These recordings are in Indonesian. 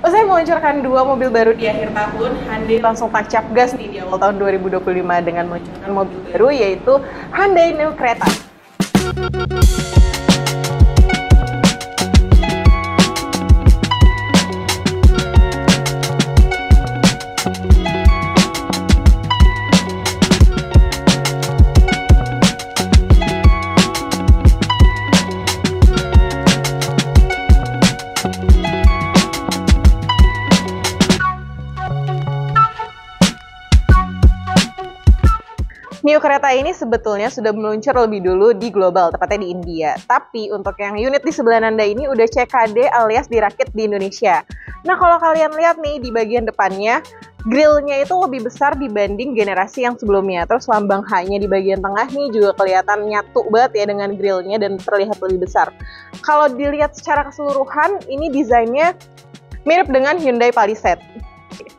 Usai meluncurkan dua mobil baru di akhir tahun, Hyundai langsung tancap gas nih di awal tahun 2025 dengan meluncurkan mobil baru yaitu Hyundai New Creta. New Creta ini sebetulnya sudah meluncur lebih dulu di global, tepatnya di India. Tapi untuk yang unit di sebelah Nanda ini udah CKD alias dirakit di Indonesia. Nah kalau kalian lihat nih di bagian depannya, grillnya itu lebih besar dibanding generasi yang sebelumnya. Terus lambang H-nya di bagian tengah nih juga kelihatan nyatu banget ya dengan grillnya dan terlihat lebih besar. Kalau dilihat secara keseluruhan, ini desainnya mirip dengan Hyundai Palisade.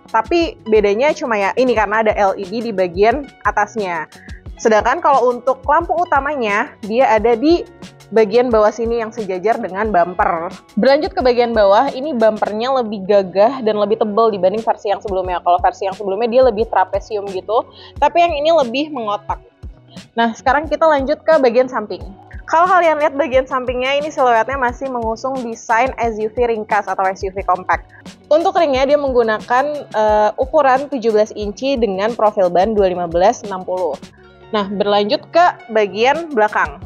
Tapi bedanya cuma ya ini karena ada LED di bagian atasnya. Sedangkan kalau untuk lampu utamanya, dia ada di bagian bawah sini yang sejajar dengan bumper. Berlanjut ke bagian bawah, ini bumpernya lebih gagah dan lebih tebal dibanding versi yang sebelumnya. Kalau versi yang sebelumnya dia lebih trapesium gitu, tapi yang ini lebih mengotak. Nah, sekarang kita lanjut ke bagian samping. Kalau kalian lihat bagian sampingnya, ini siluetnya masih mengusung desain SUV ringkas atau SUV compact. Untuk ringnya dia menggunakan ukuran 17 inci dengan profil ban 215/60. Nah, berlanjut ke bagian belakang.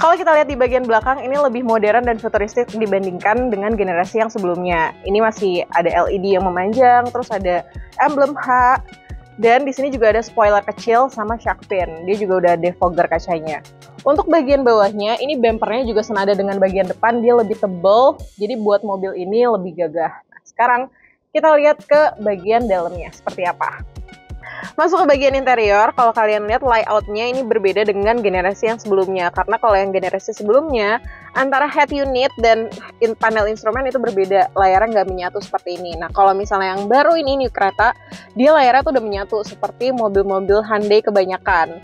Kalau kita lihat di bagian belakang, ini lebih modern dan futuristik dibandingkan dengan generasi yang sebelumnya. Ini masih ada LED yang memanjang, terus ada emblem H, dan di sini juga ada spoiler kecil sama shark fin. Dia juga udah defogger kacanya. Untuk bagian bawahnya, ini bumpernya juga senada dengan bagian depan, dia lebih tebal, jadi buat mobil ini lebih gagah. Nah, sekarang kita lihat ke bagian dalamnya, seperti apa. Masuk ke bagian interior, kalau kalian lihat layoutnya ini berbeda dengan generasi yang sebelumnya. Karena kalau yang generasi sebelumnya, antara head unit dan panel instrumen itu berbeda. Layarnya nggak menyatu seperti ini. Nah, kalau misalnya yang baru ini New Creta, dia layarnya tuh udah menyatu seperti mobil-mobil Hyundai kebanyakan.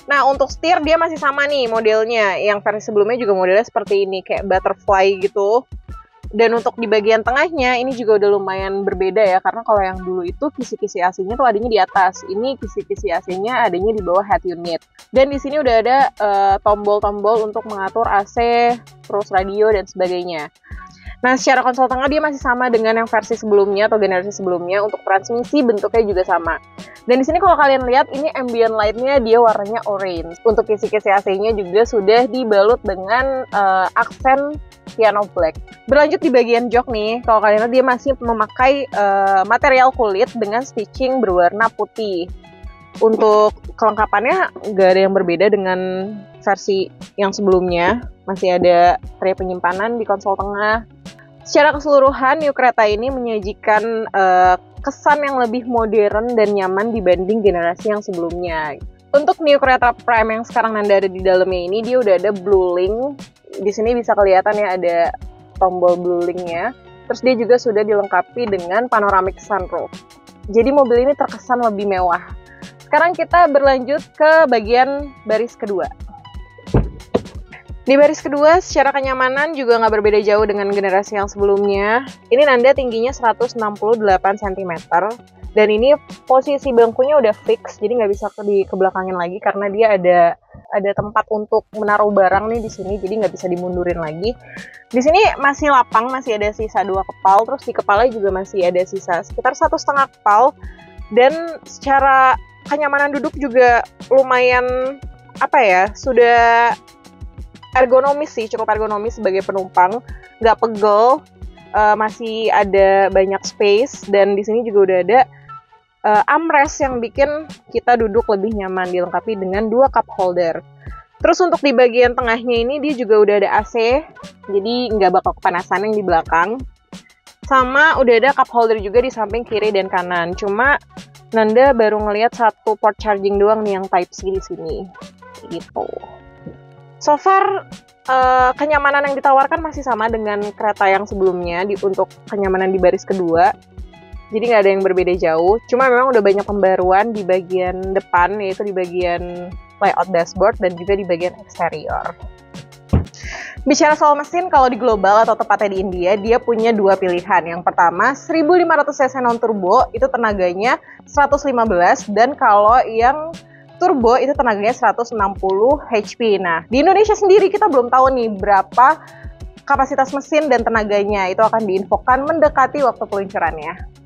Nah, untuk setir dia masih sama nih modelnya. Yang versi sebelumnya juga modelnya seperti ini, kayak butterfly gitu. Dan untuk di bagian tengahnya, ini juga udah lumayan berbeda ya. Karena kalau yang dulu itu kisi-kisi AC-nya tuh adanya di atas. Ini kisi-kisi AC-nya adanya di bawah head unit. Dan di sini udah ada tombol-tombol untuk mengatur AC, terus radio, dan sebagainya. Nah, secara konsol tengah dia masih sama dengan yang versi sebelumnya atau generasi sebelumnya. Untuk transmisi bentuknya juga sama. Dan di sini kalau kalian lihat, ini ambient light-nya dia warnanya orange. Untuk kisi-kisi AC-nya juga sudah dibalut dengan aksen piano black. Berlanjut di bagian jok nih, kalau kalian lihat dia masih memakai material kulit dengan stitching berwarna putih. Untuk kelengkapannya nggak ada yang berbeda dengan versi yang sebelumnya. Masih ada tray penyimpanan di konsol tengah. Secara keseluruhan, New Creta ini menyajikan kesan yang lebih modern dan nyaman dibanding generasi yang sebelumnya. Untuk New Creta Prime yang sekarang Nanda ada di dalamnya ini, dia udah ada blue link. Di sini bisa kelihatan ya ada tombol blue link-nya. Terus dia juga sudah dilengkapi dengan panoramic sunroof. Jadi mobil ini terkesan lebih mewah. Sekarang kita berlanjut ke bagian baris kedua. Di baris kedua, secara kenyamanan juga nggak berbeda jauh dengan generasi yang sebelumnya. Ini Nanda tingginya 168 cm. Dan ini posisi bangkunya udah fix, jadi nggak bisa dikebelakangin lagi karena dia ada tempat untuk menaruh barang nih di sini, jadi nggak bisa dimundurin lagi. Di sini masih lapang, masih ada sisa 2 kepal, terus di kepalanya juga masih ada sisa sekitar 1,5 kepal. Dan secara kenyamanan duduk juga lumayan sudah ergonomis sih, cukup ergonomis sebagai penumpang, nggak pegel, masih ada banyak space, dan di sini juga udah ada armrest yang bikin kita duduk lebih nyaman, dilengkapi dengan 2 cup holder. Terus untuk di bagian tengahnya ini dia juga udah ada AC, jadi nggak bakal kepanasan yang di belakang. Sama udah ada cup holder juga di samping kiri dan kanan. Cuma Nanda baru ngelihat 1 port charging doang nih yang Type-C di sini, gitu. So far, kenyamanan yang ditawarkan masih sama dengan kereta yang sebelumnya untuk kenyamanan di baris kedua. Jadi nggak ada yang berbeda jauh. Cuma memang udah banyak pembaruan di bagian depan, yaitu di bagian layout dashboard dan juga di bagian eksterior. Bicara soal mesin, kalau di global atau tepatnya di India, dia punya dua pilihan. Yang pertama, 1500 cc non-turbo, itu tenaganya 115, dan kalau yang turbo itu tenaganya 160 HP. Nah, di Indonesia sendiri kita belum tahu nih berapa kapasitas mesin dan tenaganya. Itu akan diinfokan mendekati waktu peluncurannya.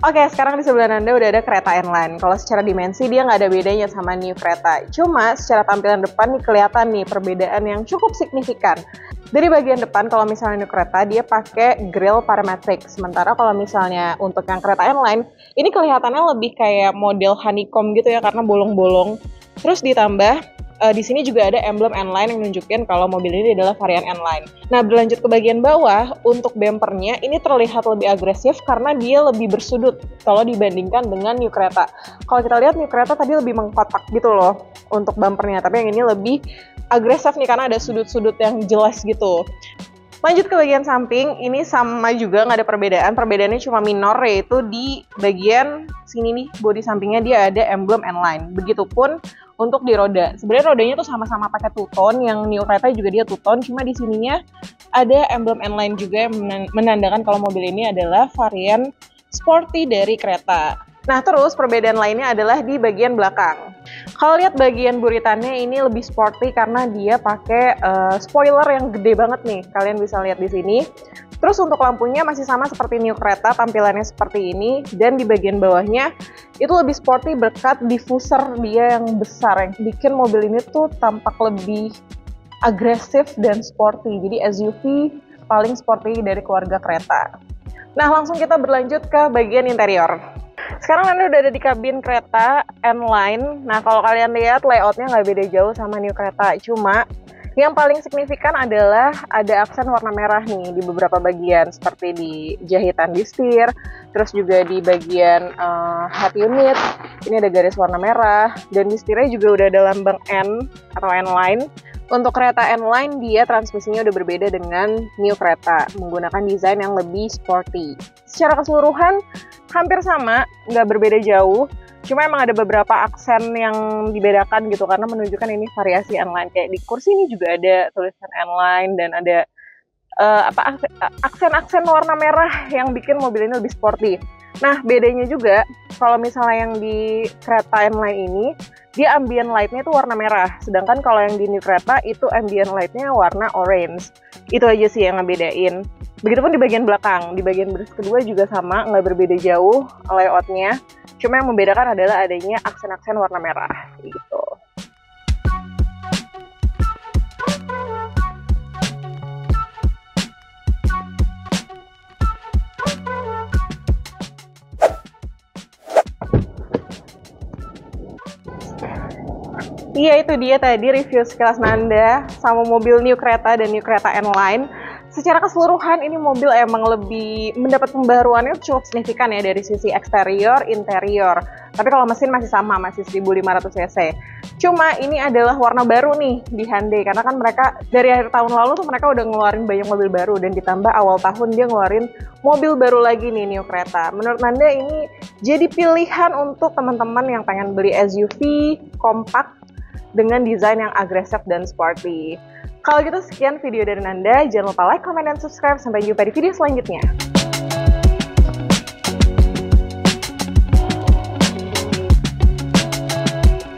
Oke, sekarang di sebelah Anda udah ada kereta N-Line. Kalau secara dimensi dia nggak ada bedanya sama New Creta. Cuma secara tampilan depan nih kelihatan nih perbedaan yang cukup signifikan. Dari bagian depan kalau misalnya New Creta dia pakai grill parametric. Sementara kalau misalnya untuk yang kereta N-Line ini kelihatannya lebih kayak model honeycomb gitu ya karena bolong-bolong. Terus ditambah di sini juga ada emblem N-Line yang nunjukin kalau mobil ini adalah varian N-Line. Nah, berlanjut ke bagian bawah, untuk bempernya ini terlihat lebih agresif karena dia lebih bersudut kalau dibandingkan dengan New Creta. Kalau kita lihat New Creta tadi lebih mengkotak gitu loh untuk bumpernya, tapi yang ini lebih agresif nih karena ada sudut-sudut yang jelas gitu. Lanjut ke bagian samping, ini sama juga nggak ada perbedaan. Perbedaannya cuma minor, yaitu di bagian sini nih, bodi sampingnya dia ada emblem N-Line. Begitupun untuk di roda. Sebenarnya rodanya tuh sama-sama pakai two-tone, yang New Creta juga dia two-tone, cuma di sininya ada emblem N-Line juga yang menandakan kalau mobil ini adalah varian sporty dari kereta. Nah, terus perbedaan lainnya adalah di bagian belakang. Kalau lihat bagian buritannya ini lebih sporty karena dia pakai spoiler yang gede banget nih. Kalian bisa lihat di sini. Terus untuk lampunya masih sama seperti New Creta, tampilannya seperti ini. Dan di bagian bawahnya itu lebih sporty berkat diffuser dia yang besar yang bikin mobil ini tuh tampak lebih agresif dan sporty. Jadi SUV paling sporty dari keluarga kereta. Nah, langsung kita berlanjut ke bagian interior. Sekarang Anda udah ada di kabin kereta N-Line. Nah, kalau kalian lihat layoutnya nggak beda jauh sama New Creta. Cuma yang paling signifikan adalah ada aksen warna merah nih di beberapa bagian. Seperti di jahitan di setir, terus juga di bagian head unit. Ini ada garis warna merah. Dan di setirnya juga udah ada lambang N atau N-Line. Untuk kereta N-Line, dia transmisinya udah berbeda dengan New Creta, menggunakan desain yang lebih sporty. Secara keseluruhan, hampir sama, nggak berbeda jauh. Cuma emang ada beberapa aksen yang dibedakan gitu, karena menunjukkan ini variasi N-Line. Kayak di kursi ini juga ada tulisan N-Line, dan ada aksen-aksen warna merah yang bikin mobil ini lebih sporty. Nah, bedanya juga, kalau misalnya yang di kereta N-Line ini, dia ambient light-nya itu warna merah. Sedangkan kalau yang di New Creta itu ambient light-nya warna orange. Itu aja sih yang ngebedain. Begitupun di bagian belakang. Di bagian baris kedua juga sama, nggak berbeda jauh layout-nya. Cuma yang membedakan adalah adanya aksen-aksen warna merah. Gitu. Iya, itu dia tadi review sekilas Nanda sama mobil New Creta dan New Creta N-Line. Secara keseluruhan ini mobil emang lebih mendapat pembaruannya cukup signifikan ya dari sisi eksterior, interior. Tapi kalau mesin masih sama, masih 1500 cc. Cuma ini adalah warna baru nih di Hyundai, karena kan mereka dari akhir tahun lalu tuh mereka udah ngeluarin banyak mobil baru, dan ditambah awal tahun dia ngeluarin mobil baru lagi nih, New Creta. Menurut Nanda ini jadi pilihan untuk teman-teman yang pengen beli SUV kompak dengan desain yang agresif dan sporty. Kalau gitu sekian video dari Nanda, jangan lupa like, comment, dan subscribe. Sampai jumpa di video selanjutnya.